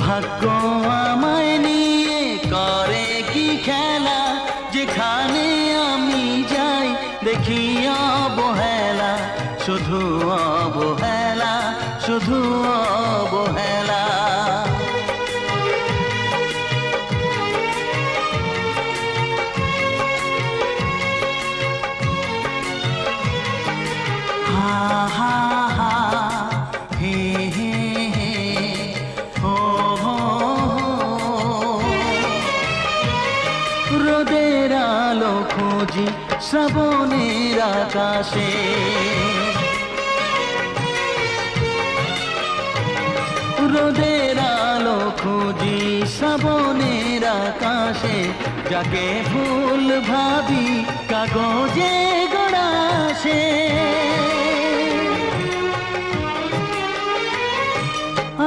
ভাগ্য আমায় নিয়ে করে কি খেলা, যেখানে আমি যাই দেখি অবহেলা, শুধু অবহেলা, শুধু অবহেলা। হা হা হা, হে হে হে, ও হো হো। রোদের আলো খুঁজি শ্রাবণের আকাশে, রোদের আলো খুঁজি শ্রাবণের আকাশে, যাকে ভুল ভাবি কাগজে গড়াছে।